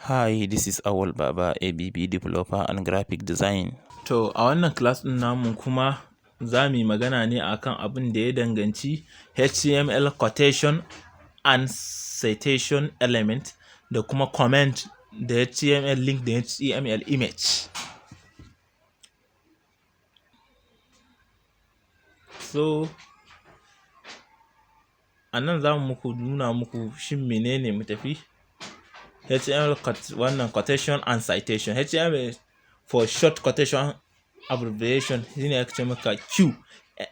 Hi, this is Awal Baba, A.B.B developer and graphic design. To a wannan class ɗin namu kuma za mu yi magana ne akan abin da ya danganci HTML quotation and citation element da kuma comment da HTML link da HTML image. So a nan za mu nuna muku shin menene mu tafi HTML wannan quotation and citation. HTML for short quotation abbreviation shine ake ce maka Q,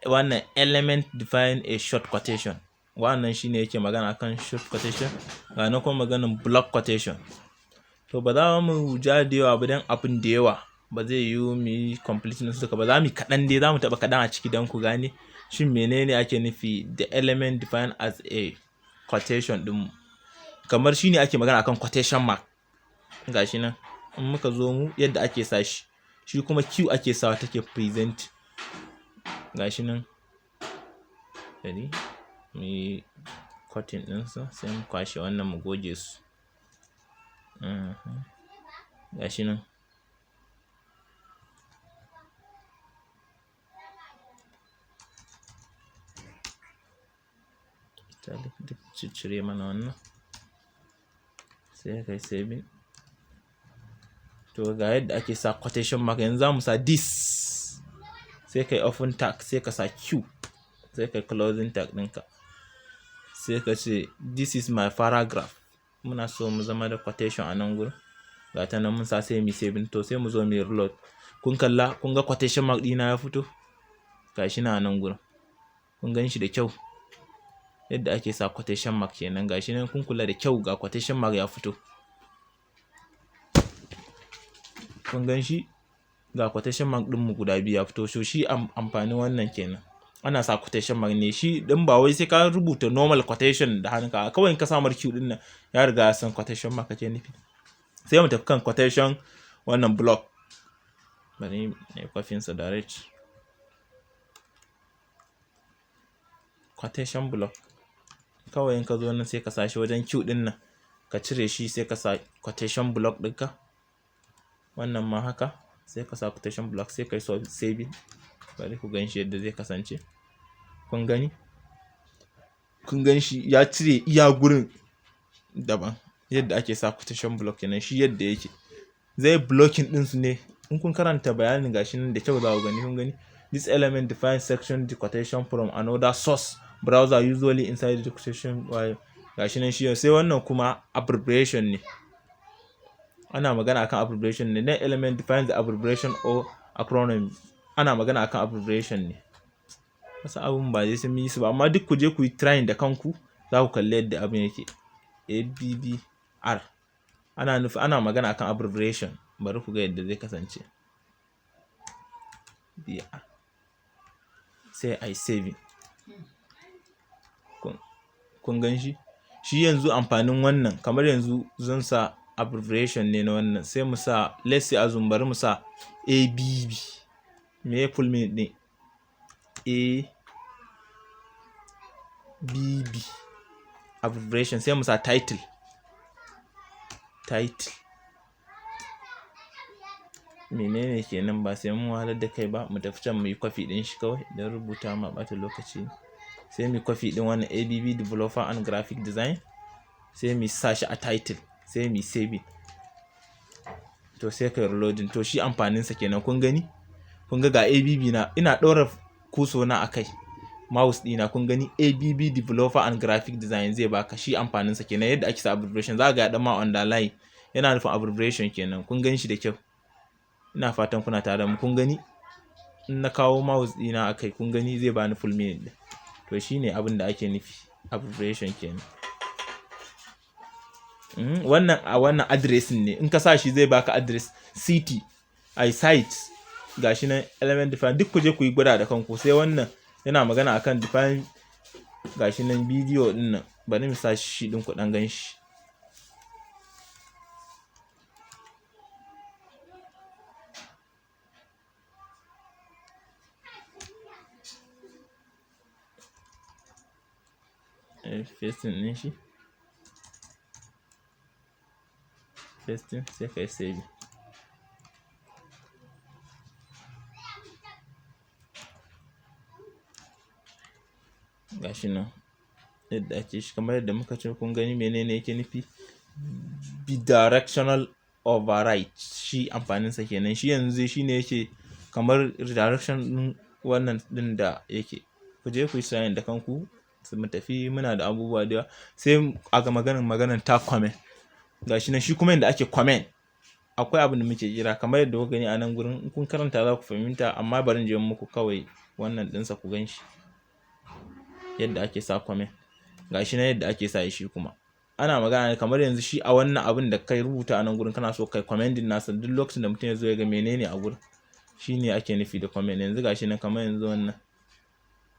wannan element define a short quotation. Wannan shine yake magana akan short quotation, ga na kuma maganin block quotation. To ba za mu ja da yawa ba dan abin da yawa ba zai yiwu mu yi complete din su duka ba, za mu yi kaɗan dai, za mu taɓa kaɗan a ciki don ku gane shin menene ake nufi the element defined as a quotation ɗin. Kamar shine ake magana akan quotation mark, gashi nan in muka zo mu yadda ake sa shi kuma Q ake sawa take present, gashi nan bari mu yi cutting ɗinsa sai mu kwashe wannan mu goge su. Gashi nan duk ciccire mana wannan sai kai saving. To ga yadda ake sa quotation mark, yanzu za mu sa this, sai kai open tag, sai ka sa Q, sai kai closing tag ɗinka, sai ka ce this is my paragraph. Muna so mu zama da quotation a nan gurin, ga ta nan mun sa sai mu saving. To sai mu zo mu reload. Kun kalla, kun ga quotation mark ɗina ya fito, gashi na nan gurin, kun gan shi da kyau. Yadda ake sa quotation mark kenan, gashi nan kun kula da kyau, ga quotation mark ya fito, kun gan shi, ga quotation mark ɗin mu guda biyu ya fito. So shi amfanin wannan kenan, ana sa quotation mark ne shi ɗin, ba wai sai ka rubuta normal quotation da hannunka, kawai in ka sa Q ɗin nan ya riga ya san quotation mark kake nufi. Sai mu tafi kan quotation wannan block, bari ne copy sa direct. Quotation block kawai in ka zo nan sai ka sa shi wajen Q ɗin nan, ka cire shi sai ka sa quotation block ɗinka. Wannan ma haka, sai ka sa quotation block, sai kai saving. Bari ku gan shi yadda zai kasance. Kun gani? Kun gan shi ya cire iya gurin daban. Yadda ake sa quotation block kenan, shi yadda yake zai blocking ɗinsu ne. In kun karanta bayanin gashi nan da kyau za ku gani, kun gani this element defines section the quotation from another source browser usually inside the quotation while, gashi nan shi. Sai wannan kuma abbreviation ne, ana magana akan abbreviation ne. Then element defines the abbreviation or acronym, ana magana akan abbreviation ne. Wasu abun ba zai sun yi su ba, amma duk ku je ku yi trying da kanku, za ku kalli yadda abin yake. A.B.B.R ana nufi, ana magana akan abbreviation. Bari ku ga yadda zai kasance. BR sai ai saving. Kun gan shi? Shi yanzu amfanin wannan, kamar yanzu zan sa abbreviation ne na wannan, sai mu sa let's say azum, bari mu sa A.B.B. Me full meaning ɗin A.B.B abbreviation, sai mu sa title. Menene kenan, ba sai mun wahalar da kai ba, mu tafi can mu yi copy ɗin shi kawai don rubuta ma ɓata lokaci. Sai mu copy ɗin wannan A.B.B developer and graphic design, sai mu sa shi a title, sai mu save. To sai kai reloading. To shi amfaninsa kenan, kun gani? Kun ga A.B.B na, ina ɗora kuso na a kai mouse ɗina, kun gani A.B.B developer and graphic design zai baka. Shi amfaninsa kenan, yadda ake sa abbreviation. Za ga ya ɗan ma underline, yana nufin abbreviation kenan. Kun gan shi da kyau? Ina fatan kuna tare da mu. Kun gani? In na kawo mouse ɗina a kai, kun gani zai bani full meaning ɗin. To shi ne abin da ake nufi abbreviation kenan. Wannan a wannan addressing ne, in ka sa shi zai baka address, city, site, gashi nan element define. Duk ku je ku yi gwada da kanku. Sai wannan yana magana akan define, gashi nan bidiyo ɗin nan, bari mu sa shi ɗin ku ɗan gan shi. Facing ɗin shi. pasting sai kai save. Gashi nan yadda ake shi, kamar yadda muka ce kun gani menene yake nufi bidirectional override, shi amfaninsa kenan. Shi yanzu shi ne yake kamar redirection ɗin wannan ɗin da yake. Ku je ku yi sign da kanku mu tafi, muna da abubuwa da yawa. Sai a ga maganan tag comment. Gashi nan shi kuma yadda ake comment akwai abin da muke kira kamar yadda kuka gani a nan gurin, in kun karanta za ku fahimta, amma bari in je muku kawai wannan ɗinsa ku gan shi yadda ake sa comment. Gashi nan yadda ake sa shi kuma ana magana ne kamar yanzu shi a wannan abin da kai rubuta a nan gurin kana so kai commenting nasa duk lokacin da mutum ya zo ya ga menene a gurin, shi ne ake nufi da comment. Yanzu gashi nan kamar yanzu wannan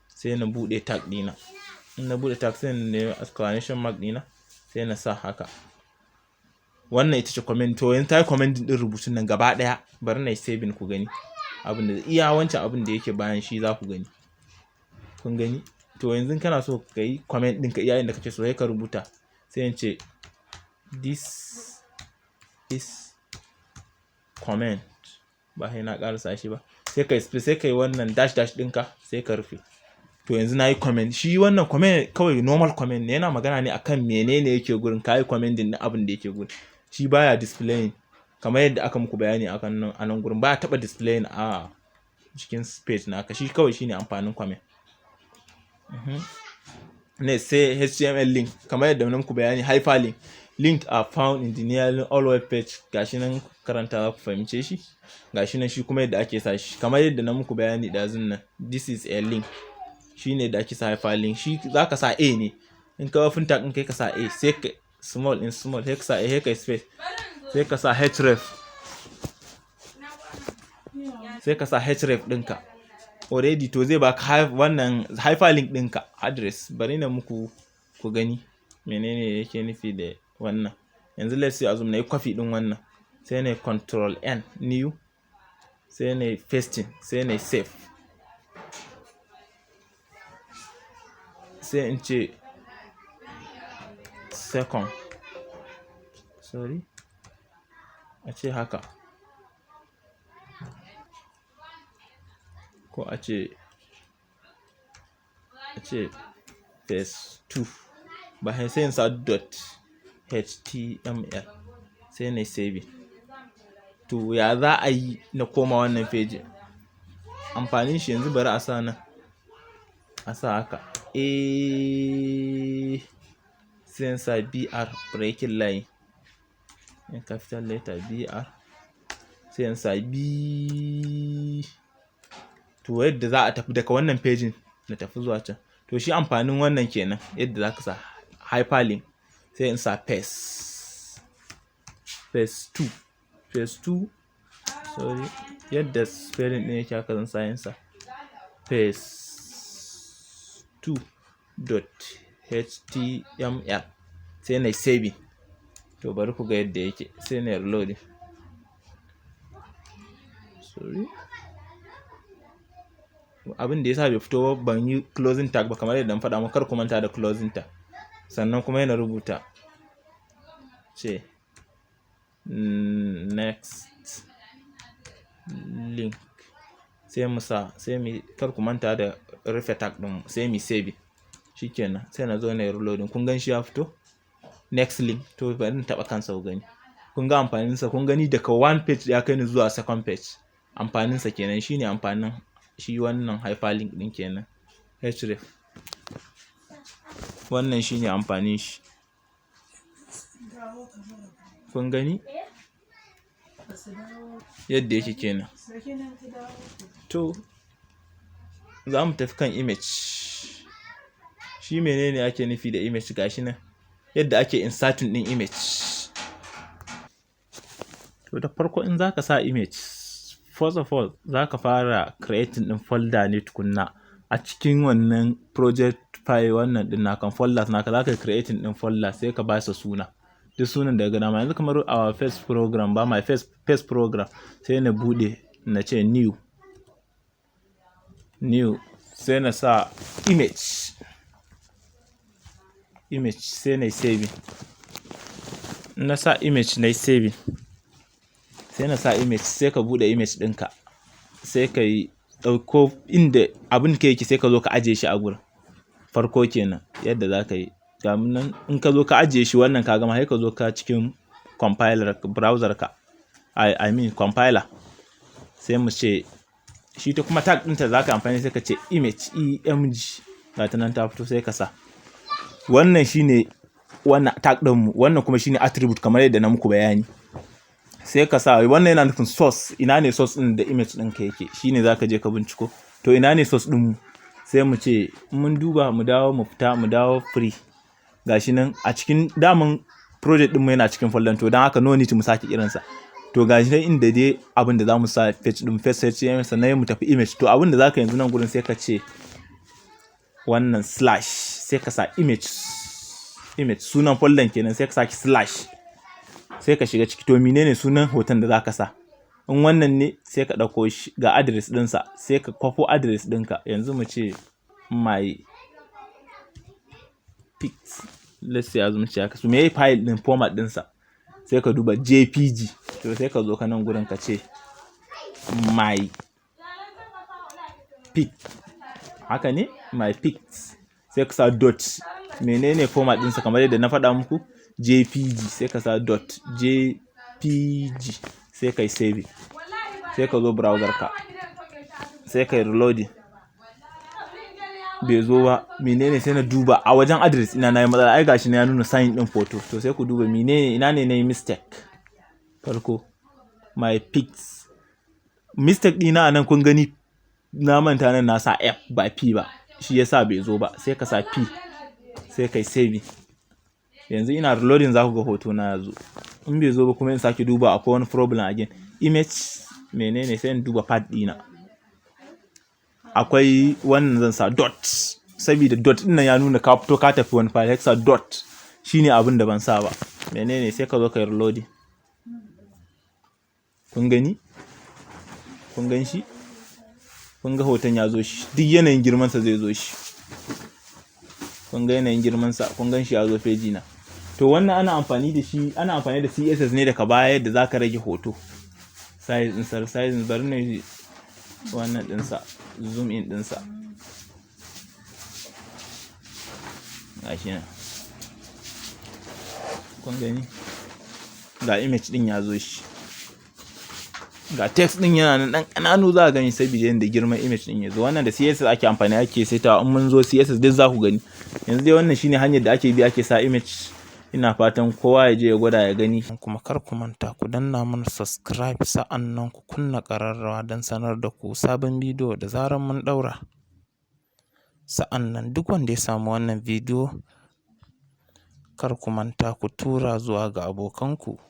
sai na buɗe tag ɗina, in na buɗe tag sai na nemi exclamation mark ɗina sai na sa haka. Wannan ita ce comment. To yanzu ta yi commenting ɗin rubutun nan gaba ɗaya. Bari na yi saving ku gani abin da iya wancan abin da yake bayan shi za ku gani. Kun gani? To yanzu kana so ka yi comment ɗinka iya inda kake so sai ka rubuta, sai in ce this is comment, ba sai na ƙarasa shi ba, sai ka yi sai ka yi wannan dash ɗinka sai ka rufe. To yanzu na yi comment. Shi wannan comment kawai normal comment ne, yana magana ne akan menene yake gurin, ka yi commenting ɗin abin da yake gurin. Shi baya displaying kamar yadda aka muku bayani akan a nan gurin, baya taɓa displaying a cikin page naka. Shi kawai shine amfanin comment. Ne sai HTML link kamar yadda muku bayani, hyperlink. Link are found in the nearly all web page. Gashi nan karanta za ku fahimce shi. Gashi nan shi kuma yadda ake sa shi kamar yadda na muku bayani ɗazun nan. This is a link. Shi ne da ake sa hyperlink. Shi za ka sa A ne. In ka open tag in kai ka sa A, sai ka small in small, sai ka sa A, sai ka space, sai ka sa href, sai ka sa href ɗinka. Already to zai baka wannan hyperlink ɗinka address. Bari na muku ku gani menene yake nufi da wannan. Yanzu let's say azum na yi copy ɗin wannan, sai na yi control N new, sai na yi pasting, sai na yi save. Sai in ce second, sorry, a ce haka, ko a ce phase 2, ba sai in sa .html, sai na save. To ya za a yi na koma wannan page? Amfanin shi yanzu bari a sa nan, a sa haka sai in sa br breaking line in capital letter br, sai in sa b. To yadda za a tafi daga wannan page na tafi zuwa can. To shi amfanin wannan kenan, yadda za ka sa hyperlink. Sai in sa phase 2, sorry, yadda spelling ɗin yake haka zan sa yin sa phase 2.html, sai na saving. To bari ku ga yadda yake, sai na reloading. Sorry, abin da yasa bai fito ban yi closing tag ba kamar yadda na faɗa muku, kar ku manta da closing tag. Sannan kuma yana rubuta ce next link, sai mu sa, sai mu, kar ku manta da rufe tag ɗin, sai mu save. Shikenan sai na zo na yi reloading. Kun gan shi ya fito next link. To bari in taɓa kansa ku gani. Kun ga amfaninsa, kun gani daga one page ya kai ni zuwa second page. Amfaninsa kenan, shine amfanin shi wannan hyperlink ɗin kenan, href. Wannan shine amfanin shi. Kun gani yadda yake kenan. To za mu tafi kan image. Shi menene ake nufi da image? Gashi nan yadda ake inserting ɗin image. To da farko in za ka sa image, first of all za ka fara creating ɗin folder ne tukunna a cikin wannan project file wannan ɗin nakan folders naka. Za ka yi creating ɗin folder sai ka ba su suna, duk sunan daga dama. Yanzu kamar our first program, ba my first program, sai na buɗe na ce new, sai na sa image, sai na saving. na sa image na saving, sai na sa image, sai ka bude image ɗinka, sai ka yi ɗauko inda abin ka yake, sai ka zo ka ajiye shi a gurin farko kenan. Yadda za ka yi nan, in ka zo ka ajiye shi wannan ka gama, sai ka zo ka cikin compiler browser ka, I mean compiler, sai mu ce shi ta kuma tag ɗinta za ka amfani, sai ka ce image emg, ga ta nan ta fito, sai ka sa wannan shine wannan tag ɗinmu, wannan kuma shine attribute kamar yadda na muku bayani. Sai ka sa wannan yana nufin source, ina ne source ɗin da image ɗinka yake, shine za ka je ka binciko to ina ne source ɗinmu. Sai mu ce mun duba, mu dawo, mu fita, mu dawo free, gashi nan a cikin daman project ɗinmu yana cikin folder, to don haka no need mu sake irinsa. To gashi nan inda dai abin da za mu sa page ɗin first HTML, sannan mu tafi image. To abin da za ka yanzu nan gurin, sai ka ce wannan slash, sai ka sa image sunan folder kenan, sai ka saki slash, sai ka shiga ciki. To menene sunan hoton da za ka sa? In wannan ne, sai ka ɗauko shi ga address ɗinsa, sai ka kwafo address ɗinka. Yanzu mu ce my pics, let's say yanzu mu ce haka. So me file ɗin format ɗinsa? Sai ka duba JPG. To sai ka zo ka nan gurin ka ce my pic, haka ne, my pics, sai ka sa dot. Menene format ɗinsa? Kamar yadda na faɗa muku, JPG, sai ka sa dot JPG, sai ka yi save, sai ka zo browser ka, sai ka yi reloading, bai zo ba. Menene? Sai na duba a wajen address ina na yi matsala, ai gashi na ya nuna sign ɗin photo. To sai ku duba menene, ina ne na yi mistake farko, my pics. Mistake ɗina a nan kun gani, na manta nan na sa F ba P ba, shi yasa bai zo ba. Sai ka sa P, sai ka yi save. Yanzu ina reloading, za ku ga hoto na ya zo. In bai zo ba kuma in sake duba, akwai wani problem again. Image menene? Sai in duba path ɗina, akwai wannan zan sa dot, saboda dot ɗin nan ya nuna ka fito ka tafi wani file. Sai ka sa dot, shine abin da ban sa ba. Menene? Sai ka zo ka yi reloading. Kun gani? Kun gan shi? Kun ga hoton ya zo shi, duk yanayin girmansa zai zo shi. Kun ga yanayin girmansa, kun gan shi ya zo feji na. To wannan ana amfani da shi, ana amfani da CSS ne daga baya, yadda za ka rage hoto size ɗinsa. Size bari ne wannan ɗinsa, zoom in ɗinsa, gashi nan. Kun gani? Ga image ɗin ya zo shi, ga text ɗin yana nan ɗan ƙananu, za a gani saboda yadda girman image ɗin ya zo. Wannan da CSS ake amfani, ake saitawa. In mun zo CSS duk za ku gani. Yanzu dai wannan shine hanyar da ake bi ake sa image. Ina fatan kowa ya je ya gwada ya gani. Kuma kar ku manta ku danna mana subscribe, sa'annan ku kunna ƙararrawa don sanar da ku sabon bidiyo da zarar mun ɗaura. Sa'annan duk wanda ya samu wannan bidiyo, kar ku manta ku tura zuwa ga abokanku.